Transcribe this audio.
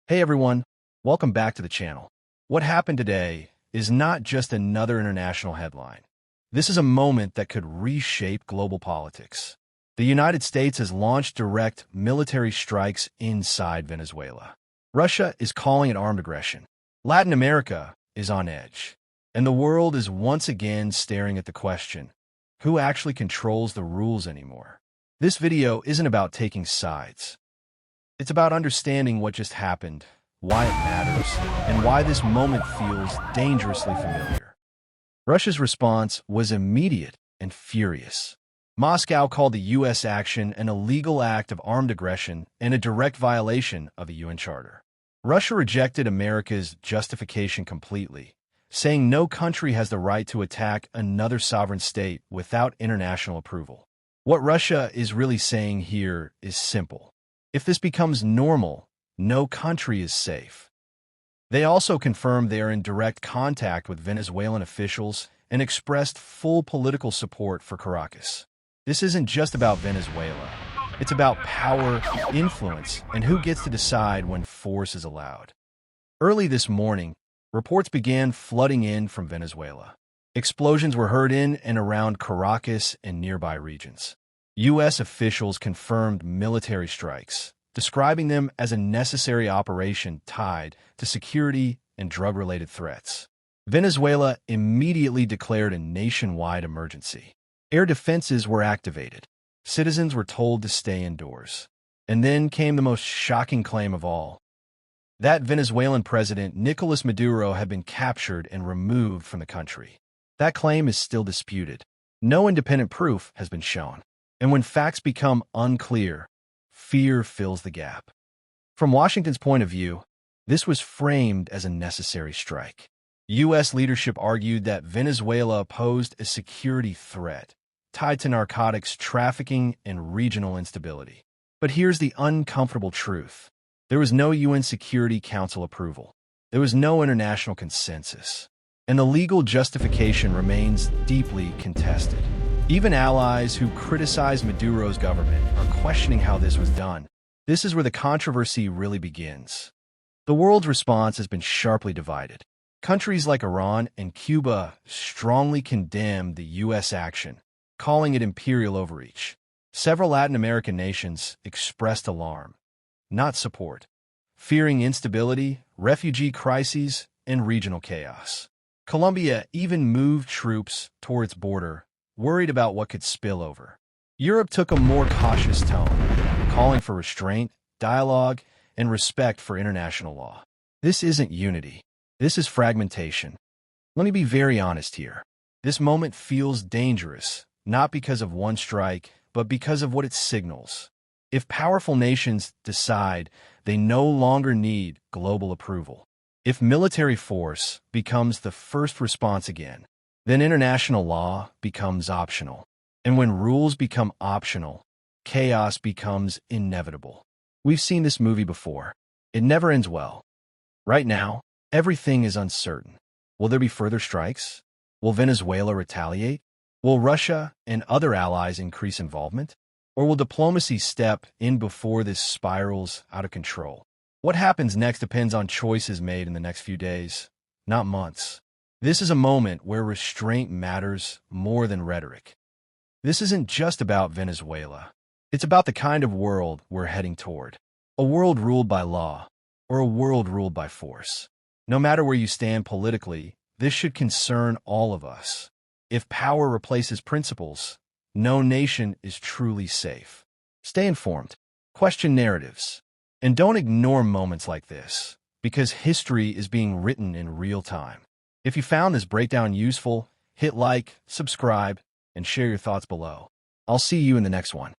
Hey everyone, welcome back to the channel. What happened today is not just another international headline. This is a moment that could reshape global politics. The United States has launched direct military strikes inside Venezuela. Russia is calling it armed aggression. Latin America is on edge. And the world is once again staring at the question, who actually controls the rules anymore? This video isn't about taking sides. It's about understanding what just happened, why it matters, and why this moment feels dangerously familiar. Russia's response was immediate and furious. Moscow called the U.S. action an illegal act of armed aggression and a direct violation of the UN Charter. Russia rejected America's justification completely, saying no country has the right to attack another sovereign state without international approval. What Russia is really saying here is simple. If this becomes normal, no country is safe. They also confirmed they are in direct contact with Venezuelan officials and expressed full political support for Caracas. This isn't just about Venezuela. It's about power, influence, and who gets to decide when force is allowed. Early this morning, reports began flooding in from Venezuela. Explosions were heard in and around Caracas and nearby regions. U.S. officials confirmed military strikes, describing them as a necessary operation tied to security and drug-related threats. Venezuela immediately declared a nationwide emergency. Air defenses were activated. Citizens were told to stay indoors. And then came the most shocking claim of all. That Venezuelan President Nicolás Maduro had been captured and removed from the country. That claim is still disputed. No independent proof has been shown. And when facts become unclear, fear fills the gap. From Washington's point of view, this was framed as a necessary strike. U.S. leadership argued that Venezuela posed a security threat tied to narcotics trafficking and regional instability. But here's the uncomfortable truth. There was no UN Security Council approval. There was no international consensus. And the legal justification remains deeply contested. Even allies who criticize Maduro's government are questioning how this was done. This is where the controversy really begins. The world's response has been sharply divided. Countries like Iran and Cuba strongly condemned the U.S. action, calling it imperial overreach. Several Latin American nations expressed alarm, not support, fearing instability, refugee crises, and regional chaos. Colombia even moved troops toward its border, worried about what could spill over. Europe took a more cautious tone, calling for restraint, dialogue, and respect for international law. This isn't unity. This is fragmentation. Let me be very honest here. This moment feels dangerous, not because of one strike, but because of what it signals. If powerful nations decide they no longer need global approval, if military force becomes the first response again, then international law becomes optional. And when rules become optional, chaos becomes inevitable. We've seen this movie before. It never ends well. Right now, everything is uncertain. Will there be further strikes? Will Venezuela retaliate? Will Russia and other allies increase involvement? Or will diplomacy step in before this spirals out of control? What happens next depends on choices made in the next few days, not months. This is a moment where restraint matters more than rhetoric. This isn't just about Venezuela. It's about the kind of world we're heading toward. A world ruled by law, or a world ruled by force. No matter where you stand politically, this should concern all of us. If power replaces principles, no nation is truly safe. Stay informed, question narratives, and don't ignore moments like this, because history is being written in real time. If you found this breakdown useful, hit like, subscribe, and share your thoughts below. I'll see you in the next one.